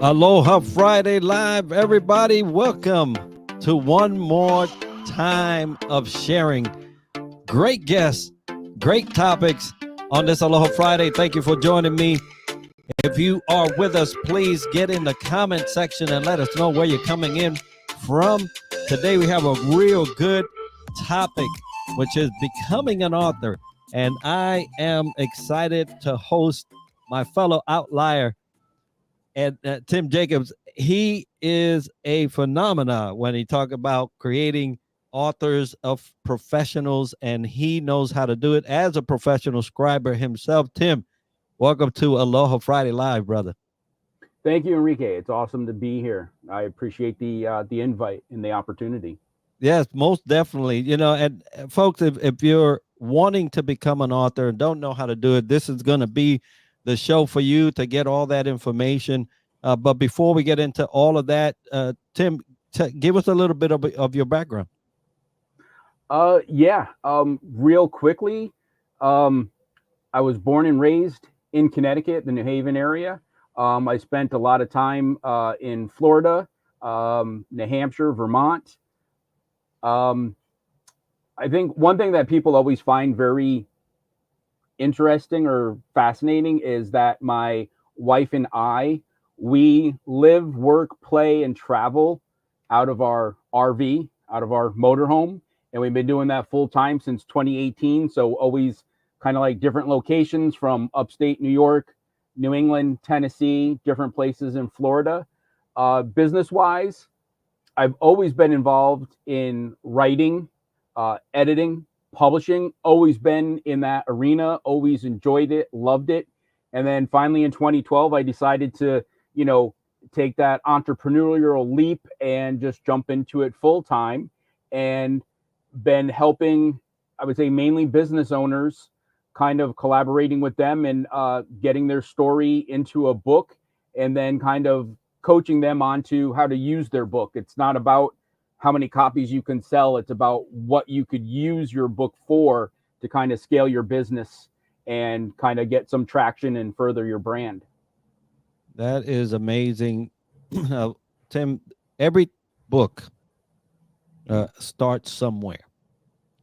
Aloha Friday Live, everybody. Welcome to one more time of sharing great guests, great topics on this Aloha Friday. Thank you for joining me. If you are with us, please get in the comment section and let us know where you're coming in from. Today we have a real good topic, which is becoming an author. And I am excited to host my fellow outlier, and Tim Jacobs. He is a phenomenon when he talk about creating authors of professionals, and he knows how to do it as a professional scriber himself. Tim, welcome to Aloha Friday Live, brother. Thank you, Enrique. It's awesome to be here. I appreciate the invite and the opportunity. Yes, most definitely. You know, and folks, if you're wanting to become an author and don't know how to do it, this is going to be the show for you to get all that information. But before we get into all of that, Tim, give us a little bit of your background. Real quickly, I was born and raised in Connecticut, the New Haven area. I spent a lot of time in Florida, New Hampshire, Vermont. I think one thing that people always find very interesting or fascinating is that my wife and I, we live, work, play, and travel out of our RV, out of our motorhome. And we've been doing that full time since 2018. So always kind of like different locations from upstate New York, New England, Tennessee, different places in Florida. Business-wise, I've always been involved in writing, editing, publishing, always been in that arena, always enjoyed it, loved it. And then finally in 2012, I decided to, take that entrepreneurial leap and just jump into it full time, and been helping, I would say, mainly business owners, kind of collaborating with them and getting their story into a book, and then kind of coaching them onto how to use their book. It's not about how many copies you can sell. It's about what you could use your book for to kind of scale your business and kind of get some traction and further your brand. That is amazing. Tim, every book starts somewhere,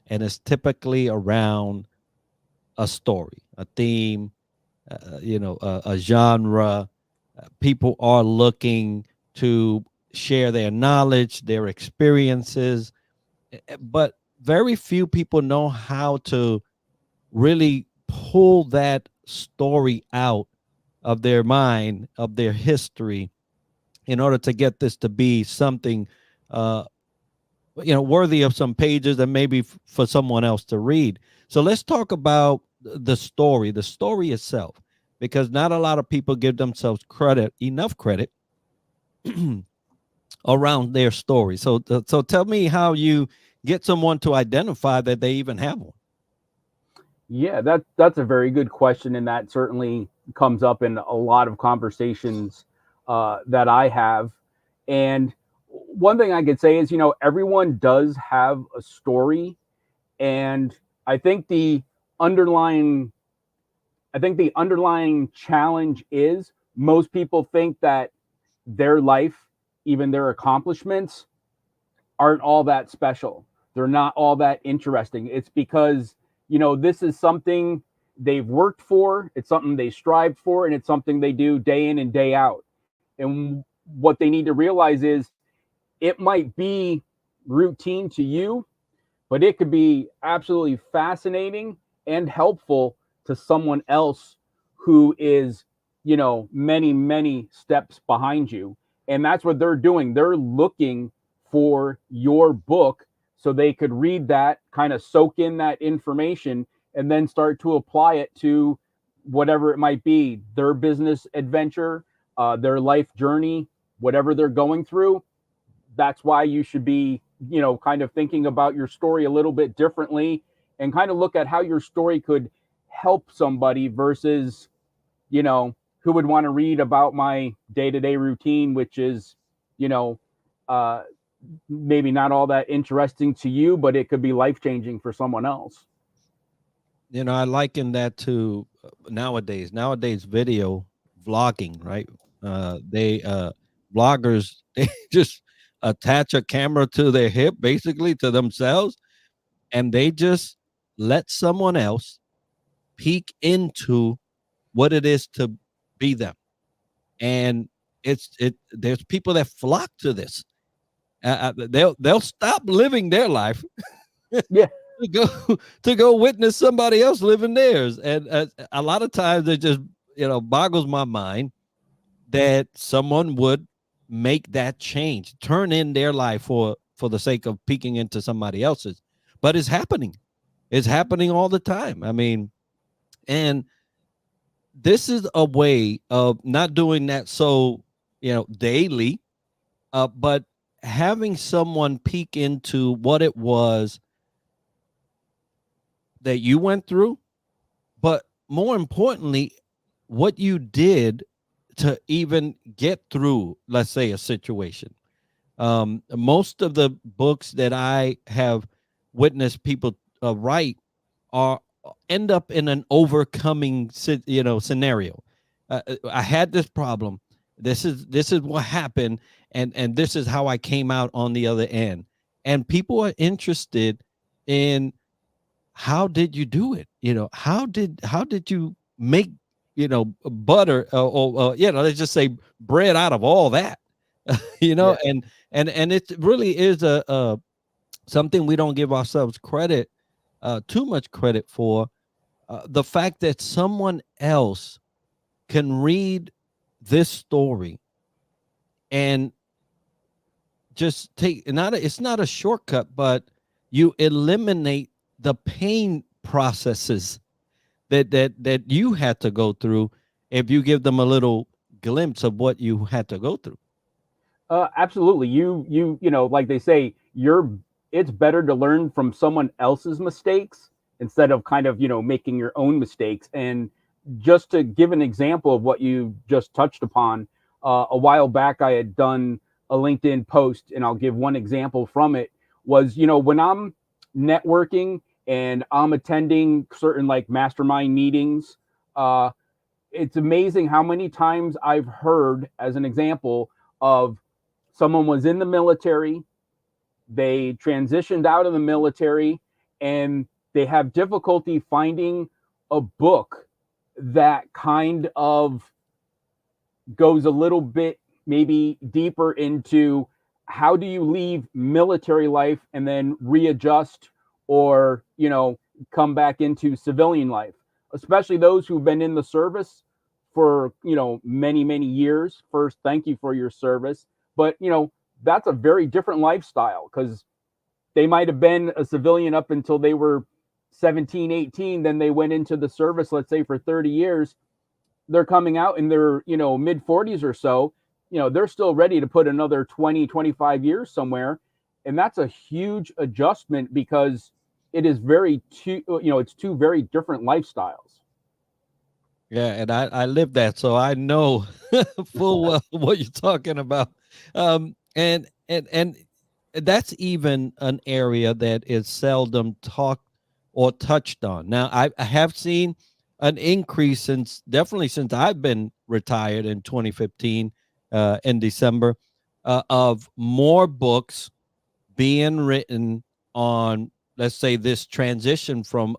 and it's typically around a story, a theme, a genre. People are looking to share their knowledge, their experiences, but very few people know how to really pull that story out of their mind, of their history, in order to get this to be something worthy of some pages and maybe for someone else to read. So let's talk about the story itself, because not a lot of people give themselves enough credit around their story. So tell me how you get someone to identify that they even have one. Yeah, that's a very good question, and that certainly comes up in a lot of conversations that I have. And one thing I could say is, everyone does have a story, and I think the underlying challenge is most people think that their life, even their accomplishments, aren't all that special. They're not all that interesting. It's because, this is something they've worked for, it's something they strived for, and it's something they do day in and day out. And what they need to realize is it might be routine to you, but it could be absolutely fascinating and helpful to someone else who is, many, many steps behind you. And that's what they're doing. They're looking for your book so they could read that, kind of soak in that information, and then start to apply it to whatever it might be, their business adventure, their life journey, whatever they're going through. That's why you should be, kind of thinking about your story a little bit differently, and kind of look at how your story could help somebody versus, who would want to read about my day-to-day routine, which is, maybe not all that interesting to you, but it could be life-changing for someone else. I liken that to nowadays video vlogging, right? They bloggers, they just attach a camera to their hip, basically to themselves, and they just let someone else peek into what it is to be them. And there's people that flock to this. They'll stop living their life Yeah. to go to go witness somebody else living theirs. And a lot of times it just boggles my mind that someone would make that change, turn in their life for the sake of peeking into somebody else's. But it's happening. It's happening all the time. I mean, and this is a way of not doing that so daily, but having someone peek into what it was that you went through, but more importantly, what you did to even get through, let's say, a situation. Most of the books that I have witnessed people write are end up in an overcoming scenario. I had this problem. This is what happened, and this is how I came out on the other end. And people are interested in, how did you do it? How did you make butter, or let's just say bread out of all that? Yeah. And it really is a something we don't give ourselves credit, too much credit for, the fact that someone else can read this story and just it's not a shortcut, but you eliminate the pain processes that you had to go through if you give them a little glimpse of what you had to go through. Absolutely. Like they say, it's better to learn from someone else's mistakes instead of kind of, making your own mistakes. And just to give an example of what you just touched upon, a while back, I had done a LinkedIn post, and I'll give one example from it. Was, when I'm networking and I'm attending certain like mastermind meetings, it's amazing how many times I've heard, as an example, of someone was in the military, they transitioned out of the military, and they have difficulty finding a book that kind of goes a little bit maybe deeper into how do you leave military life and then readjust, or come back into civilian life, especially those who've been in the service for many years. First, thank you for your service, but that's a very different lifestyle, because they might have been a civilian up until they were 17, 18, then they went into the service, let's say, for 30 years. They're coming out in their mid 40s or so. They're still ready to put another 20, 25 years somewhere, and that's a huge adjustment, because it is it's two very different lifestyles. Yeah, and I live that, so I know full well what you're talking about. And that's even an area that is seldom talked or touched on. Now, I have seen an increase definitely since I've been retired in 2015, in December, of more books being written on, let's say, this transition from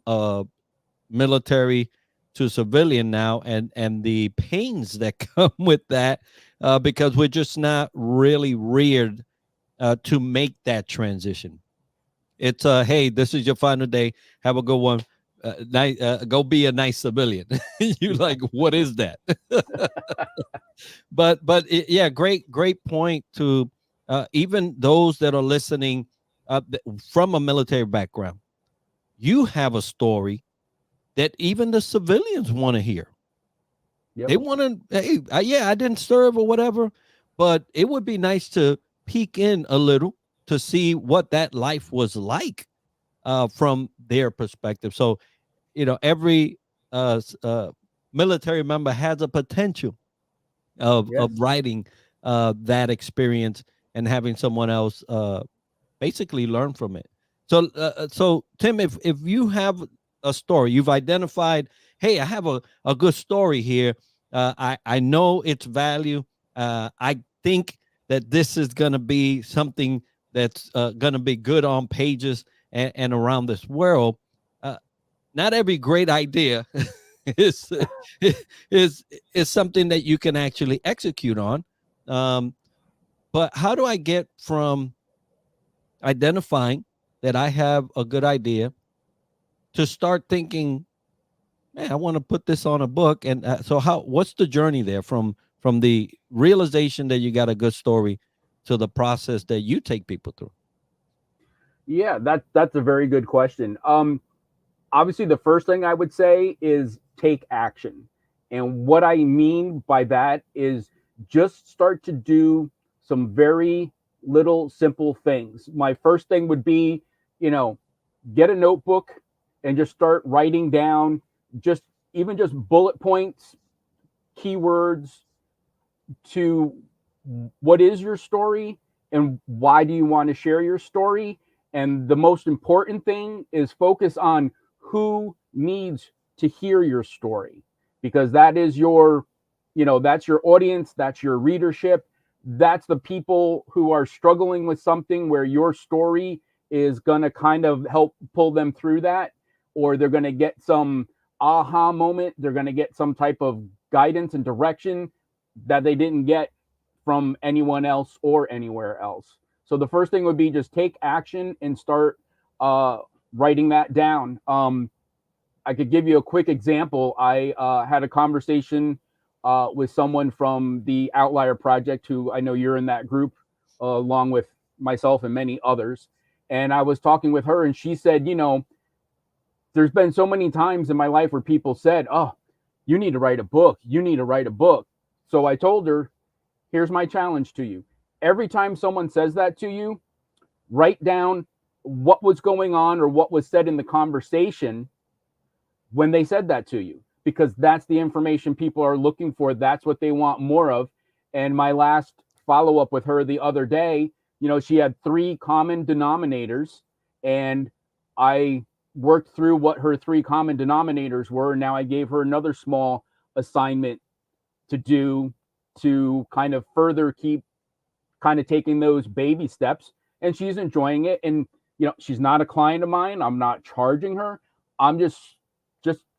military to civilian now, and the pains that come with that, because we're just not really reared to make that transition. It's hey, this is your final day, have a good one, go be a nice civilian. You like, what is that? but yeah, great point to even those that are listening, from a military background. You have a story that even the civilians want to hear. Yep. They want to, hey, yeah, I didn't serve or whatever, but it would be nice to peek in a little to see what that life was like, from their perspective. So, every military member has a potential of Yes. writing that experience and having someone else basically learn from it. So Tim, if you have a story, you've identified, hey, I have a good story here. I know its value. I think that this is going to be something that's going to be good on pages and around this world. Not every great idea is is something that you can actually execute on. But how do I get from identifying that I have a good idea to start thinking, man, I want to put this on a book? And so what's the journey there from the realization that you got a good story to the process that you take people through? Yeah, that's a very good question. Obviously, the first thing I would say is take action. And what I mean by that is just start to do some very little simple things. My first thing would be, get a notebook and just start writing down just even just bullet points, keywords to what is your story and why do you want to share your story. And the most important thing is focus on who needs to hear your story, because that is that's your audience, that's your readership, that's the people who are struggling with something where your story is going to kind of help pull them through that, or they're going to get some aha moment, they're going to get some type of guidance and direction that they didn't get from anyone else or anywhere else. So the first thing would be just take action and start writing that down. I could give you a quick example. I had a conversation with someone from the Outlier Project, who I know you're in that group, along with myself and many others. And I was talking with her, and she said, there's been so many times in my life where people said, oh, you need to write a book. You need to write a book. So I told her, here's my challenge to you. Every time someone says that to you, write down what was going on or what was said in the conversation when they said that to you, because that's the information people are looking for. That's what they want more of. And my last follow up with her the other day, she had 3 common denominators, and I worked through what her 3 common denominators were. Now I gave her another small assignment to do to kind of further keep kind of taking those baby steps, and she's enjoying it. And she's not a client of mine. I'm not charging her. I'm just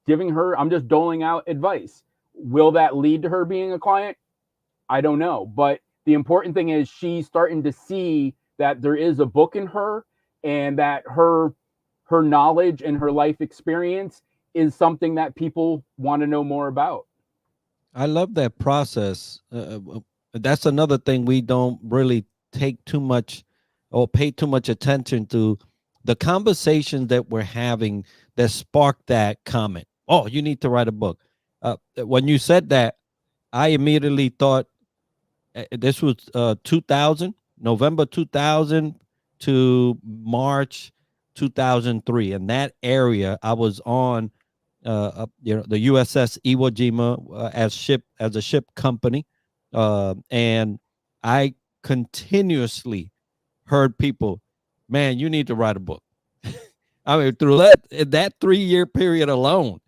giving her, I'm just doling out advice. Will that lead to her being a client? I don't know. But the important thing is she's starting to see that there is a book in her, and that her knowledge and her life experience is something that people want to know more about. I love that process. That's another thing we don't really take too much or pay too much attention to, the conversations that we're having that spark that comment. Oh, you need to write a book. When you said that, I immediately thought this was 2000, November 2000 to March 2003. In that area, I was on the USS Iwo Jima as a ship company, and I continuously heard people, man, you need to write a book. I mean, through that 3-year period alone,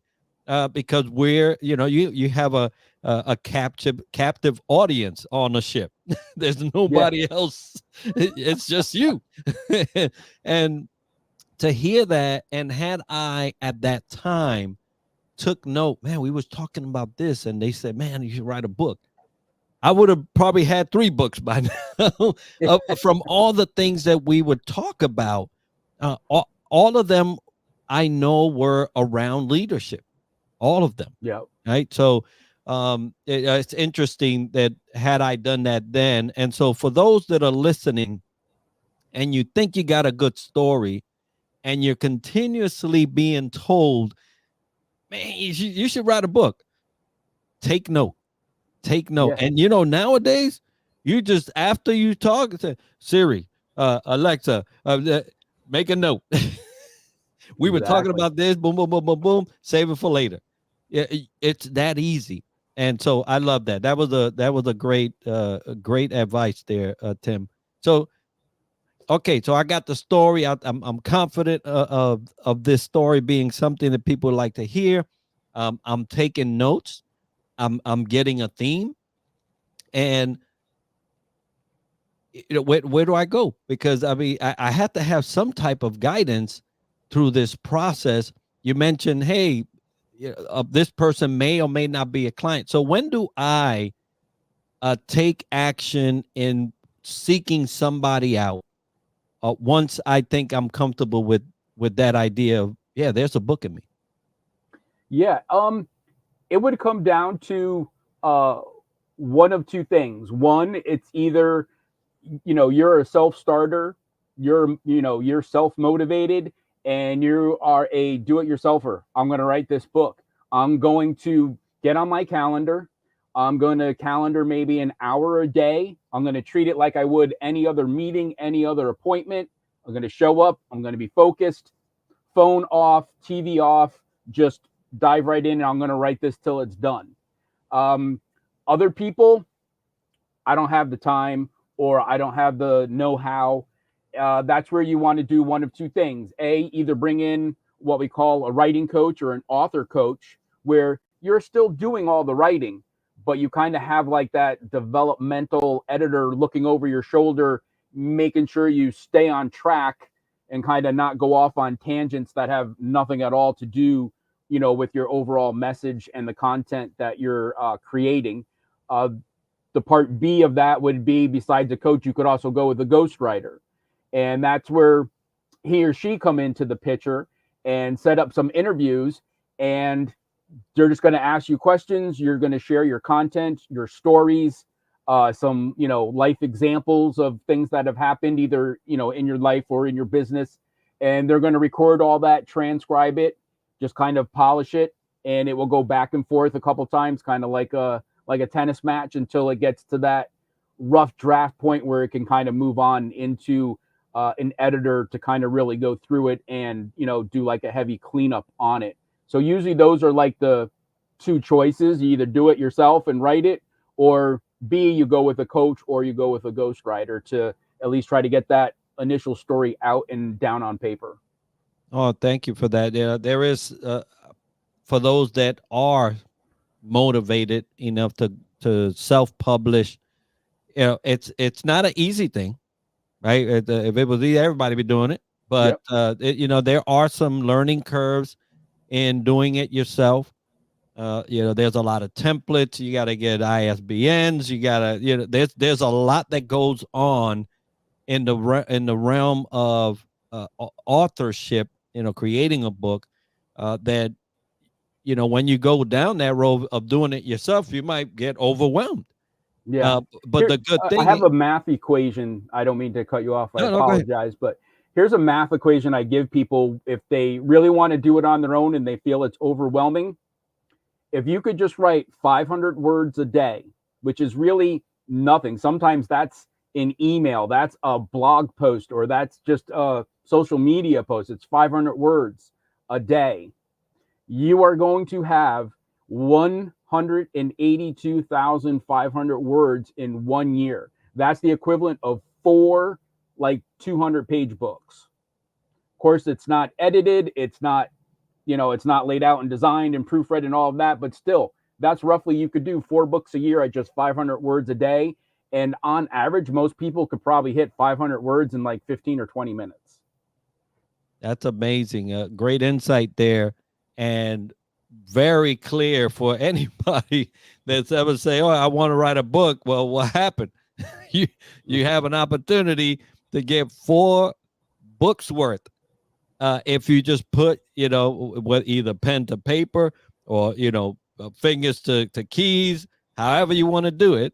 because you have a captive audience on the ship. There's nobody else. It's just you. And to hear that, and had I at that time took note, man, we was talking about this, and they said, man, you should write a book, I would have probably had 3 books by now from all the things that we would talk about. All of them I know were around leadership, all of them. Yeah. Right. So it's interesting that had I done that then. And so for those that are listening and you think you got a good story and you're continuously being told, man, you should write a book, take note. Yeah. And nowadays, you just, after you talk, say, Siri, Alexa, make a note. We were talking about this, boom, boom, boom, boom, boom, save it for later. It's that easy. And so I love that. That was a great advice there, Tim. So, okay, so I got the story. I'm confident of this story being something that people like to hear. I'm taking notes. I'm getting a theme. And where do I go? Because I mean, I have to have some type of guidance through this process. You mentioned, hey, this person may or may not be a client. So when do I take action in seeking somebody out? Once I think I'm comfortable with that idea of, yeah, there's a book in me. Yeah. It would come down to one of two things. One, it's either you're a self-starter, you're self-motivated, and you are a do-it-yourselfer. I'm going to write this book. I'm going to get on my calendar. I'm going to calendar maybe an hour a day. I'm going to treat it like I would any other meeting, any other appointment. I'm going to show up. I'm going to be focused, phone off, TV off, just dive right in, and I'm going to write this till it's done. Other people, I don't have the time, or I don't have the know-how. That's where you want to do one of two things. Either bring in what we call a writing coach or an author coach, where you're still doing all the writing, but you kind of have like that developmental editor looking over your shoulder, making sure you stay on track and kind of not go off on tangents that have nothing at all to do, with your overall message and the content that you're creating. The part B of that would be, besides a coach, you could also go with a ghostwriter. And that's where he or she come into the picture and set up some interviews, and they're just going to ask you questions. You're going to share your content, your stories, some, life examples of things that have happened either, in your life or in your business. And they're going to record all that, transcribe it, just kind of polish it. And it will go back and forth a couple times, kind of like a tennis match, until it gets to that rough draft point where it can kind of move on into an editor to kind of really go through it and, do like a heavy cleanup on it. So usually those are like the two choices. You either do it yourself and write it, or B, you go with a coach or you go with a ghostwriter to at least try to get that initial story out and down on paper. Oh, thank you for that. Yeah, there is, for those that are motivated enough to self-publish, it's not an easy thing, right? If it was easy, everybody be doing it. But Yep. there are some learning curves in doing it yourself. There's a lot of templates. You got to get ISBNs. You got to, there's a lot that goes on in the realm of authorship. Creating a book, that when you go down that road of doing it yourself, you might get overwhelmed. Yeah. But Here, the good I thing, have a math equation. I don't mean to cut you off. I no, go ahead. apologize. But here's a math equation I give people if they really want to do it on their own and they feel it's overwhelming. If you could just write 500 words a day, which is really nothing. Sometimes that's an email, that's a blog post, or that's just a social media post. It's 500 words a day. You are going to have 182,500 words in 1 year. That's the equivalent of 4 like 200-page books. Of course, it's not edited, it's not laid out and designed and proofread and all of that, but still, that's roughly, you could do 4 books a year at just 500 words a day. And on average, most people could probably hit 500 words in like 15 or 20 minutes. That's amazing. Great insight there, and very clear for anybody that's ever say, "Oh, I want to write a book." Well, what happened? you have an opportunity to get 4 books worth. If you just put, with either pen to paper or, fingers to keys, however you want to do it,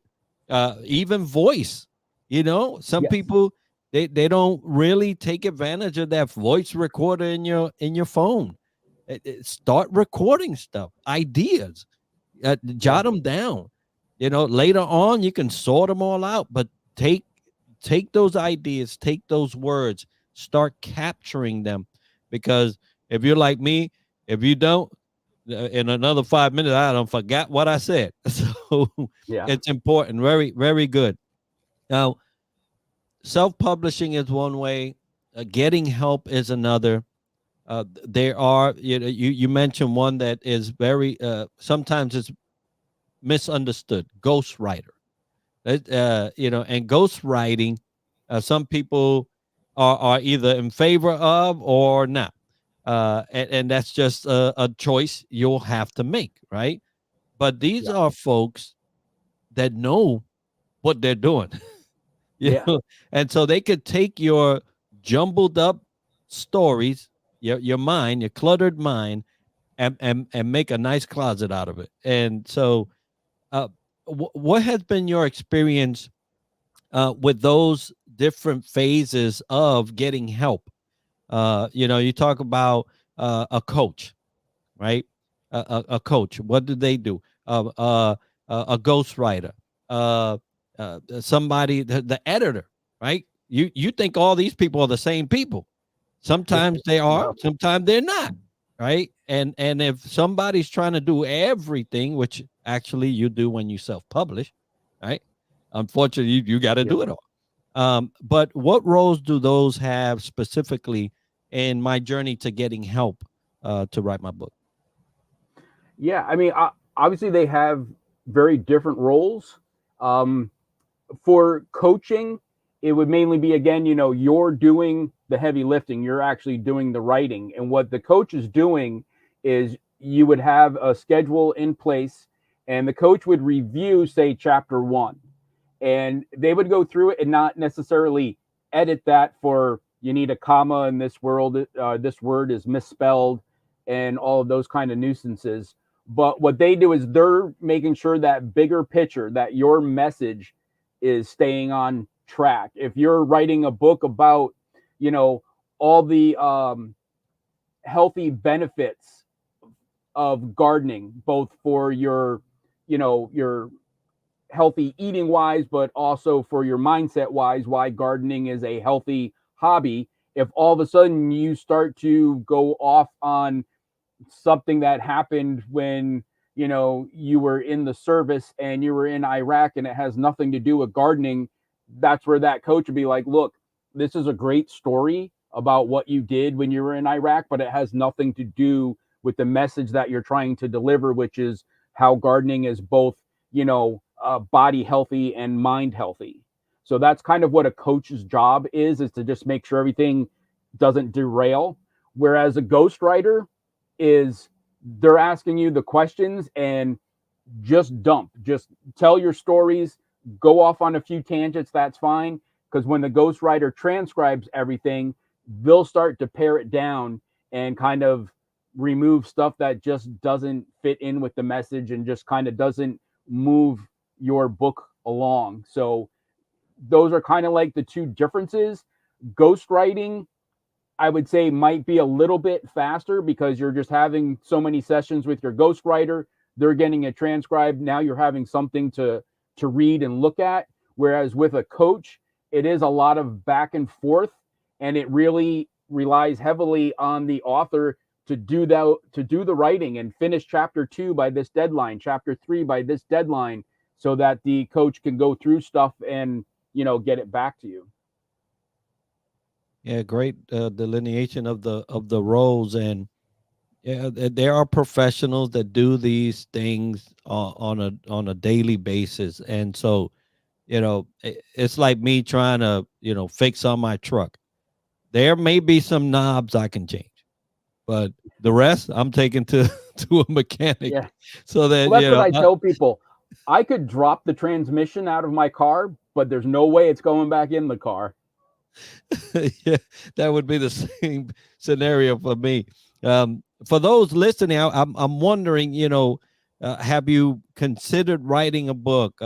even voice, some Yes. people, they don't really take advantage of that voice recorder in your phone. Start recording stuff, ideas, jot them down. Later on you can sort them all out, but take those ideas, take those words, start capturing them. Because if you're like me, if you don't, in another 5 minutes, I don't forgot what I said. So Yeah. it's important. Very, very good. Now, self-publishing is one way. Getting help is another. There are, you mentioned one that is very, sometimes it's misunderstood, ghostwriter. And ghostwriting, some people are either in favor of or not. And that's just a choice you'll have to make, right? But these Yeah. are folks that know what they're doing, Yeah. and so they could take your jumbled up stories, your mind, your cluttered mind, and make a nice closet out of it. And so, uh, what has been your experience with those different phases of getting help? You talk about a coach, right? A coach. What do they do? A ghostwriter, uh, somebody, the editor, right? You think all these people are the same people. Sometimes they are, No. sometimes they're not, right? And if somebody's trying to do everything, which actually you do when you self-publish, right? Unfortunately, you got to Yeah. do it all. But what roles do those have specifically in my journey to getting help to write my book? Yeah. I mean, obviously they have very different roles. Um, for coaching, it would mainly be, again, you're doing the heavy lifting, you're actually doing the writing. And what the coach is doing is you would have a schedule in place, and the coach would review, say, chapter one, and they would go through it and not necessarily edit that for you need a comma in this world, this word is misspelled, and all of those kind of nuisances. But what they do is they're making sure that bigger picture, that your message is staying on track. If you're writing a book about, all the healthy benefits of gardening, both for your healthy eating wise, but also for your mindset wise, why gardening is a healthy hobby. If all of a sudden you start to go off on something that happened when you were in the service and you were in Iraq and it has nothing to do with gardening, that's where that coach would be like, look, this is a great story about what you did when you were in Iraq, but it has nothing to do with the message that you're trying to deliver, which is how gardening is both body healthy and mind healthy. So that's kind of what a coach's job is to just make sure everything doesn't derail. Whereas a ghostwriter is, they're asking you the questions and just tell your stories, go off on a few tangents, that's fine. Because when the ghostwriter transcribes everything, they'll start to pare it down and kind of remove stuff that just doesn't fit in with the message and just kind of doesn't move your book along. So those are kind of like the two differences. Ghostwriting, I would say, might be a little bit faster because you're just having so many sessions with your ghostwriter. They're getting it transcribed. Now you're having something to read and look at. Whereas with a coach, it is a lot of back and forth, and it really relies heavily on the author to do the writing and finish chapter 2 by this deadline, chapter 3 by this deadline, so that the coach can go through stuff and get it back to you. Yeah, great delineation of the roles. And yeah, there are professionals that do these things on a daily basis. And so, it's like me trying to fix on my truck. There may be some knobs I can change, but the rest I'm taking to to a mechanic, Yeah. so that Well, that's what I tell people. I could drop the transmission out of my car, but there's no way it's going back in the car. yeah, that would be the same scenario for me. For those listening, I'm wondering, have you considered writing a book?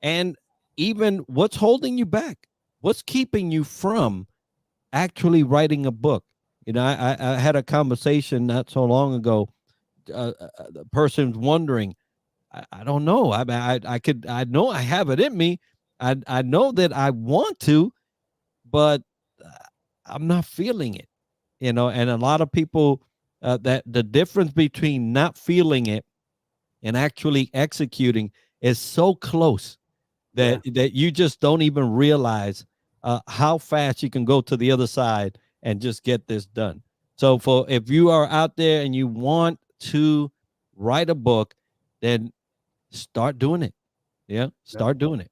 And even what's holding you back? What's keeping you from actually writing a book? I had a conversation not so long ago. The person's wondering, I don't know. I know I have it in me. I know that I want to, but uh, I'm not feeling it, and a lot of people, that the difference between not feeling it and actually executing is so close Yeah. that you just don't even realize how fast you can go to the other side and just get this done. So for if you are out there and you want to write a book, then start doing it. Yeah, Yep. start doing it.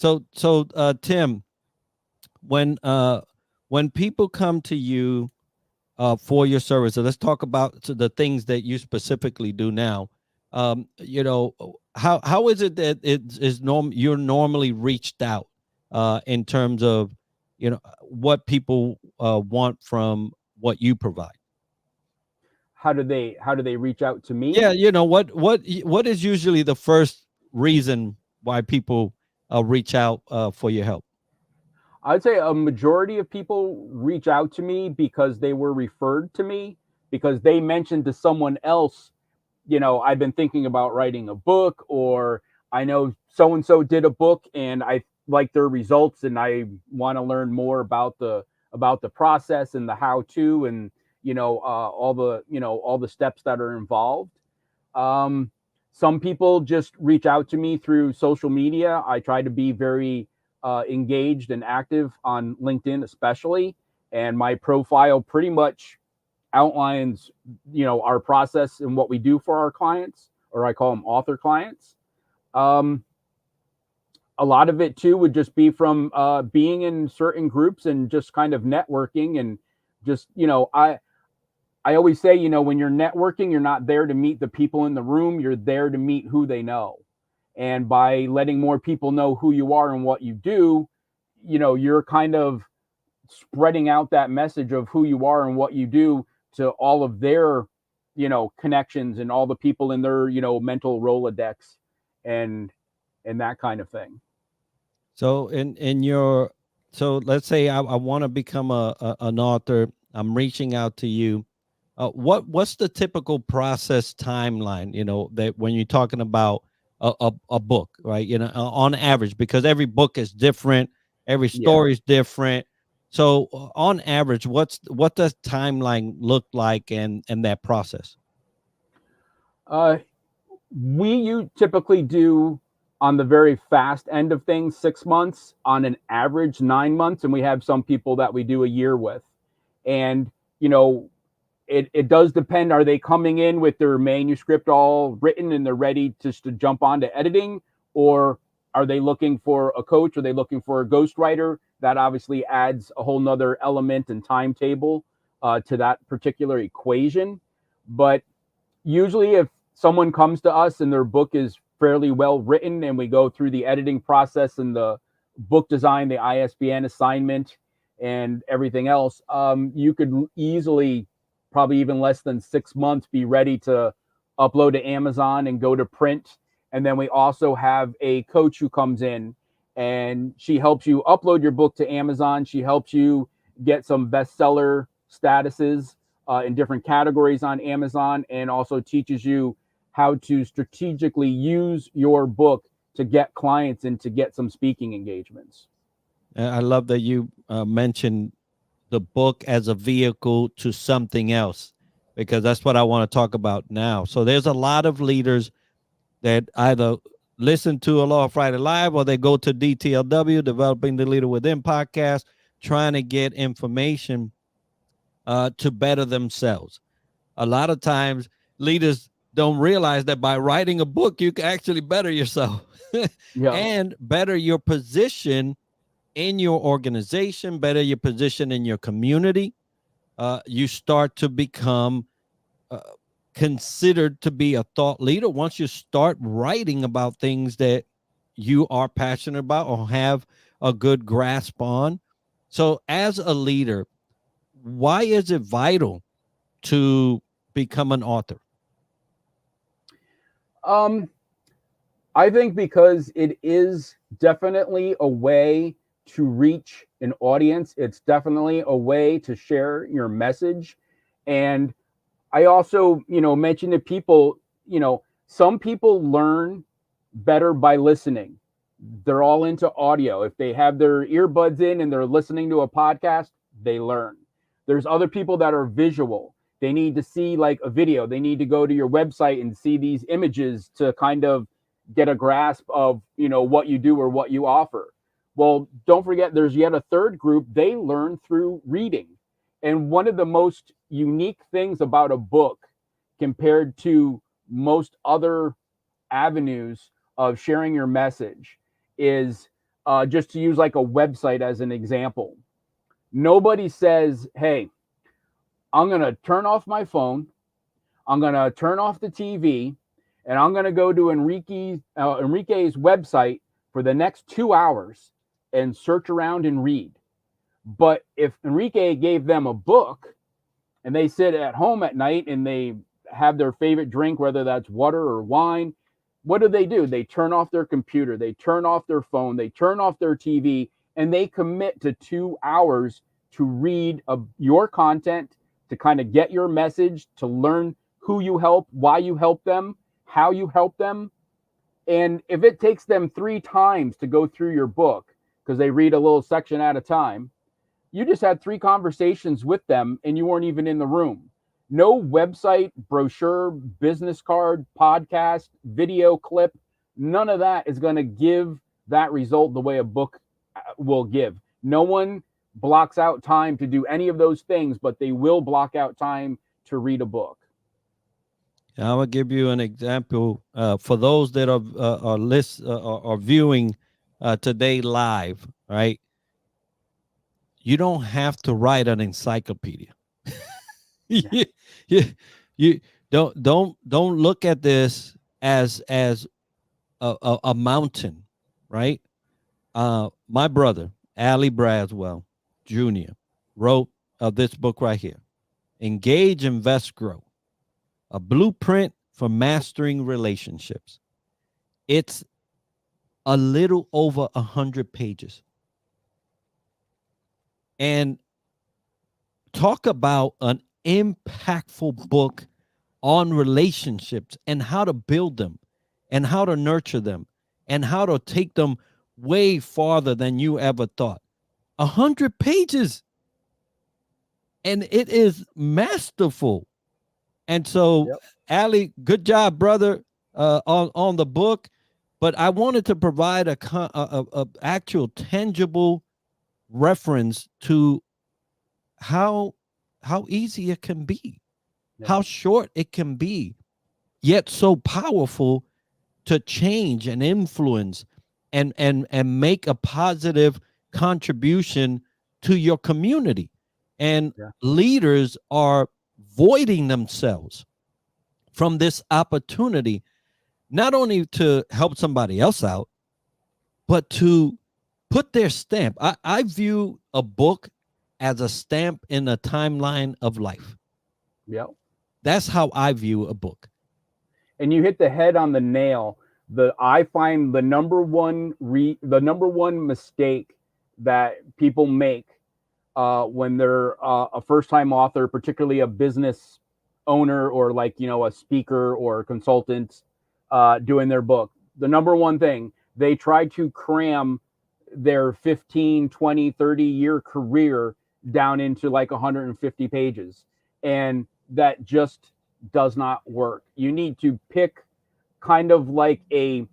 So Tim, when people come to you for your service, so let's talk about the things that you specifically do now. You know, how is it that you're normally reached out in terms of, you know, what people want from what you provide? How do they reach out to me? Yeah, you know, what is usually the first reason why people reach out for your help? I'd say a majority of people reach out to me because they were referred to me, because they mentioned to someone else, I've been thinking about writing a book, or I know so and so did a book and I like their results and I want to learn more about the process and the how to, and all the steps that are involved. Um, some people just reach out to me through social media. I try to be very engaged and active on LinkedIn, especially, and my profile pretty much outlines, our process and what we do for our clients, or I call them author clients. Um, a lot of it too would just be from being in certain groups and just kind of networking, and just, I always say, when you're networking, you're not there to meet the people in the room, you're there to meet who they know. And by letting more people know who you are and what you do, you're kind of spreading out that message of who you are and what you do to all of their, connections and all the people in their, mental Rolodex, and that kind of thing. So in your, so let's say I want to become an author. I'm reaching out to you. What's the typical process timeline? You know, that when you're talking about a book, right? You know, on average, because every book is different, every Yeah. story is different. So on average, what does timeline look like, and that process? Uh, you typically do, on the very fast end of things, 6 months, on an average 9 months, and we have some people that we do a year with. And it does depend. Are they coming in with their manuscript all written and they're ready just to jump on to editing, or are they looking for a coach? Are they looking for a ghostwriter? That obviously adds a whole nother element and timetable to that particular equation. But usually, if someone comes to us and their book is fairly well written and we go through the editing process and the book design, the ISBN assignment, and everything else, you could easily, probably even less than 6 months, be ready to upload to Amazon and go to print. And then we also have a coach who comes in and she helps you upload your book to Amazon. She helps you get some bestseller statuses in different categories on Amazon, and also teaches you how to strategically use your book to get clients and to get some speaking engagements. I love that you mentioned the book as a vehicle to something else, because that's what I want to talk about now. So there's a lot of leaders that either listen to Aloha Friday Live or they go to DTLW, Developing the Leader Within podcast, trying to get information to better themselves. A lot of times, leaders don't realize that by writing a book, you can actually better yourself Yeah. and better your position in your organization, better your position in your community. You start to become uh, considered to be a thought leader once you start writing about things that you are passionate about or have a good grasp on. So, as a leader, why is it vital to become an author? Um, I think because it is definitely a way to reach an audience. It's definitely a way to share your message. And I also, mention to people, some people learn better by listening. They're all into audio. If they have their earbuds in and they're listening to a podcast, they learn. There's other people that are visual. They need to see like a video. They need to go to your website and see these images to kind of get a grasp of, what you do or what you offer. Well, don't forget there's yet a third group. They learn through reading. And one of the most unique things about a book compared to most other avenues of sharing your message is just to use like a website as an example. Nobody says, hey, I'm going to turn off my phone, I'm going to turn off the TV, and I'm going to go to Enrique's website for the next 2 hours and search around and read. But if Enrique gave them a book and they sit at home at night and they have their favorite drink, whether that's water or wine, what do? They turn off their computer, they turn off their phone, they turn off their TV, and they commit to 2 hours to read your content, to kind of get your message, to learn who you help, why you help them, how you help them. And if it takes them 3 times to go through your book, because they read a little section at a time, you just had 3 conversations with them and you weren't even in the room. No website, brochure, business card, podcast, video clip, none of that is going to give that result the way a book will give. No one blocks out time to do any of those things, but they will block out time to read a book. I will give you an example for those that are viewing today live, right? You don't have to write an encyclopedia. you don't look at this as a mountain, right? My brother, Ali Braswell Jr., wrote this book right here, Engage, Invest, Grow, a blueprint for mastering relationships. It's a little over 100 pages. And talk about an impactful book on relationships and how to build them and how to nurture them and how to take them way farther than you ever thought. 100 pages. And it is masterful. And so, yep. Ali, good job, brother, on the book. But I wanted to provide a actual tangible reference to how easy it can be, how short it can be, yet so powerful to change and influence and make a positive contribution to your community. And leaders are voiding themselves from this opportunity, not only to help somebody else out, but to put their stamp. I view a book as a stamp in a timeline of life. Yeah. That's how I view a book. And you hit the head on the nail. I find the number one mistake that people make when they're a first-time author, particularly a business owner or like, a speaker or a consultant doing their book. The number one thing, they try to cram their 15, 20, 30-year career down into like 150 pages. And that just does not work. You need to pick kind of like a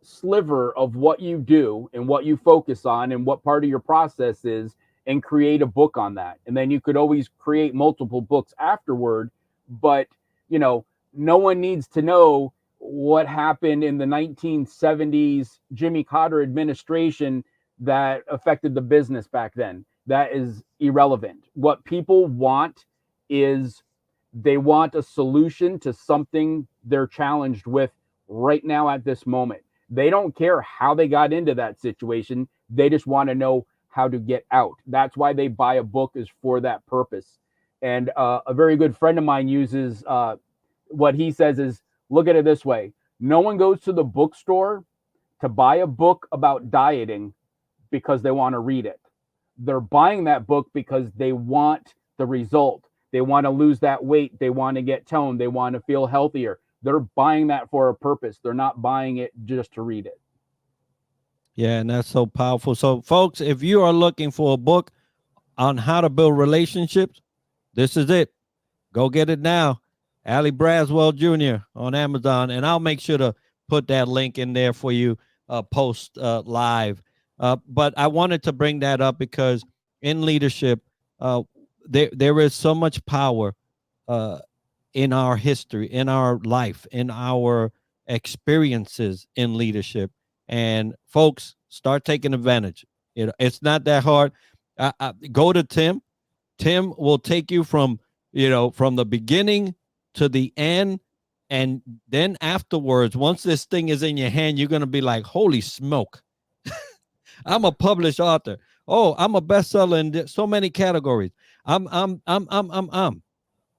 sliver of what you do and what you focus on and what part of your process is, and create a book on that. And then you could always create multiple books afterward. But, no one needs to know what happened in the 1970s Jimmy Carter administration that affected the business back then. That is irrelevant. What people want is they want a solution to something they're challenged with right now at this moment. They don't care how they got into that situation. They just want to know how to get out. That's why they buy a book, is for that purpose. And a very good friend of mine uses what he says is, look at it this way. No one goes to the bookstore to buy a book about dieting because they want to read it. They're buying that book because they want the result. They want to lose that weight. They want to get toned. They want to feel healthier. They're buying that for a purpose. They're not buying it just to read it. Yeah, and that's so powerful. So, folks, if you are looking for a book on how to build relationships, this is it. Go get it now. Ali Braswell Jr. on Amazon, and I'll make sure to put that link in there for you post live. But I wanted to bring that up because in leadership, there is so much power in our history, in our life, in our experiences in leadership. And folks, start taking advantage. It's not that hard. Go to Tim. Tim will take you from from the beginning to the end. And then afterwards, once this thing is in your hand, you're going to be like, holy smoke. I'm a published author. Oh, I'm a bestseller in so many categories. I'm.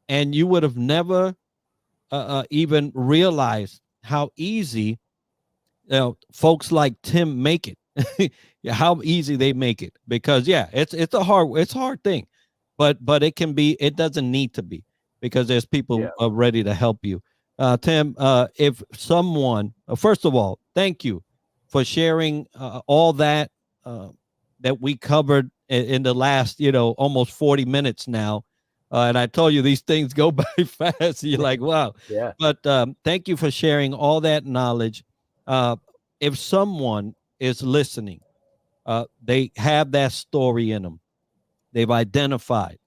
And you would have never even realized how easy folks like Tim make it. How easy they make it, because it's a hard thing, but it doesn't need to be, because there's people ready to help you. Tim, if someone, first of all, thank you for sharing all that that we covered in the last almost 40 minutes now. And I told you these things go by fast. You're like, wow. Yeah. But thank you for sharing all that knowledge. If someone is listening, they have that story in them. They've identified.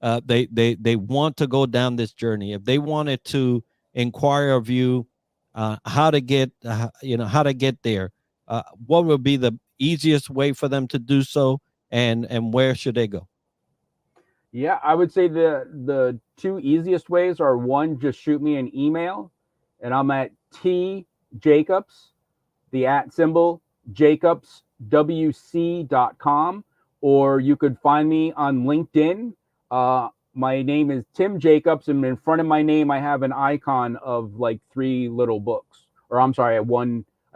They want to go down this journey. If they wanted to inquire of you how to get there, what would be the easiest way for them to do so, and where should they go? Yeah, I would say the two easiest ways are, one, just shoot me an email, and I'm at tjacobs, the @ jacobswc.com, or you could find me on LinkedIn. My name is Tim Jacobs, and in front of my name I have an icon of like 3 little books, or I'm sorry, I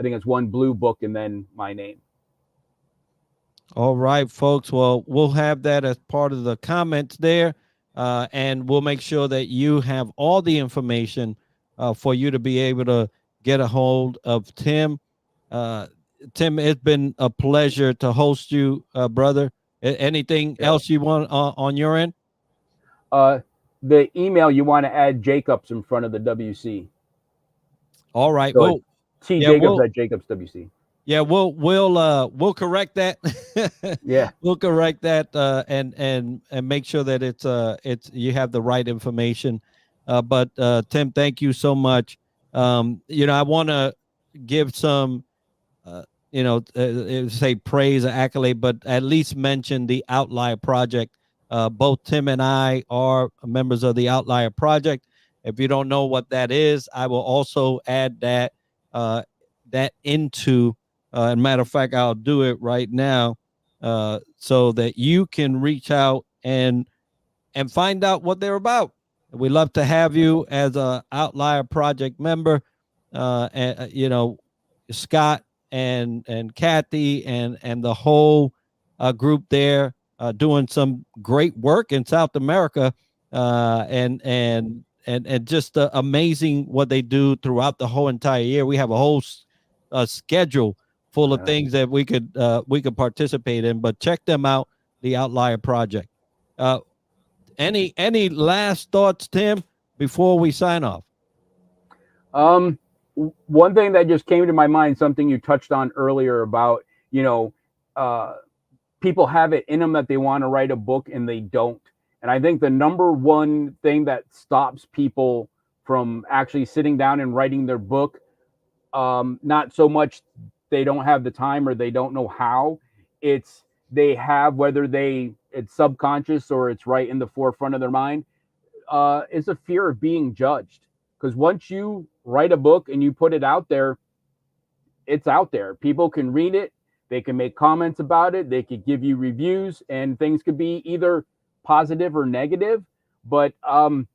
think it's one blue book and then my name. All right, folks. Well, we'll have that as part of the comments there, and we'll make sure that you have all the information for you to be able to get a hold of Tim. Tim, it's been a pleasure to host you, brother. Anything else you want on your end? The email, you want to add Jacobs in front of the WC. All right. So well, tjacobs at jacobswc. Yeah, we'll correct that. Yeah, we'll correct that and make sure that it's you have the right information. But Tim, thank you so much. I want to give some say praise or accolade, but at least mention the Outlier Project. Both Tim and I are members of the Outlier Project. If you don't know what that is, I will also add that into. Matter of fact, I'll do it right now so that you can reach out and find out what they're about. We'd love to have you as a Outlier Project member. And Scott and Kathy and the whole group there doing some great work in South America, and just amazing what they do throughout the whole entire year. We have a whole schedule full of things that we could participate in, but check them out, the Outlier Project. Any last thoughts, Tim, before we sign off? One thing that just came to my mind, something you touched on earlier about, people have it in them that they want to write a book and they don't. And I think the number one thing that stops people from actually sitting down and writing their book, not so much they don't have the time or they don't know how, it's they have, whether it's subconscious or it's right in the forefront of their mind, is a fear of being judged. Because once you write a book and you put it out there, it's out there. People can read it. They can make comments about it. They could give you reviews, and things could be either positive or negative. But, I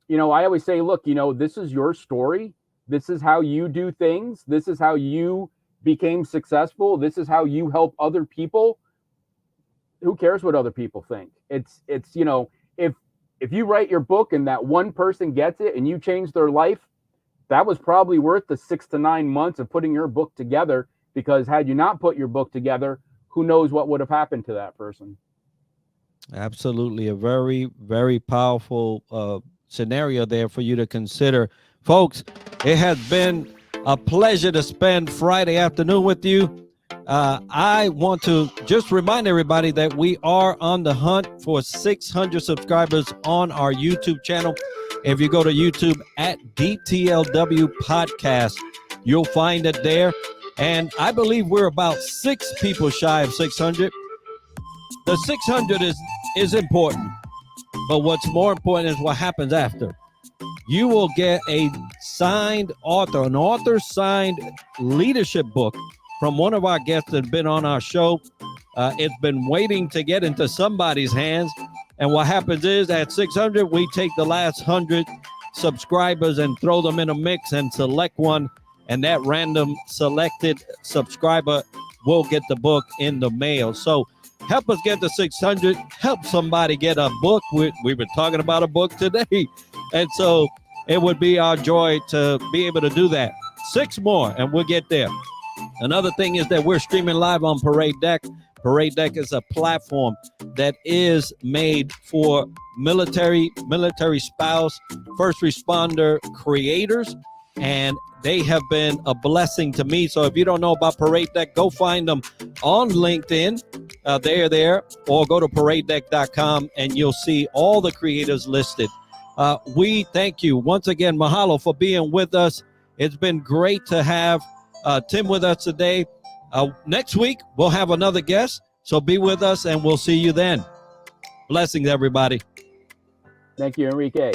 always say, look, this is your story. This is how you do things. This is how you became successful. This is how you help other people. Who cares what other people think? It's if you write your book and that one person gets it and you change their life, that was probably worth the 6 to 9 months of putting your book together, because had you not put your book together, who knows what would have happened to that person. Absolutely. A very, very powerful scenario there for you to consider. Folks, it has been a pleasure to spend Friday afternoon with you. I want to just remind everybody that we are on the hunt for 600 subscribers on our YouTube channel. If you go to YouTube at DTLW Podcast, you'll find it there. And I believe we're about 6 people shy of 600. The 600 is important, but what's more important is what happens after. You will get a signed author, an author signed leadership book from one of our guests that's been on our show. It's been waiting to get into somebody's hands. And what happens is at 600, we take the last 100 subscribers and throw them in a mix and select one. And that random selected subscriber will get the book in the mail. So help us get to 600. Help somebody get a book. We've been talking about a book today. And so it would be our joy to be able to do that. 6 more and we'll get there. Another thing is that we're streaming live on Parade Deck. Parade Deck is a platform that is made for military spouse, first responder creators, and they have been a blessing to me. So if you don't know about Parade Deck, go find them on LinkedIn. They're there, or go to paradedeck.com and you'll see all the creators listed. We thank you once again, mahalo, for being with us. It's been great to have Tim with us today. Next week, we'll have another guest. So be with us and we'll see you then. Blessings, everybody. Thank you, Enrique.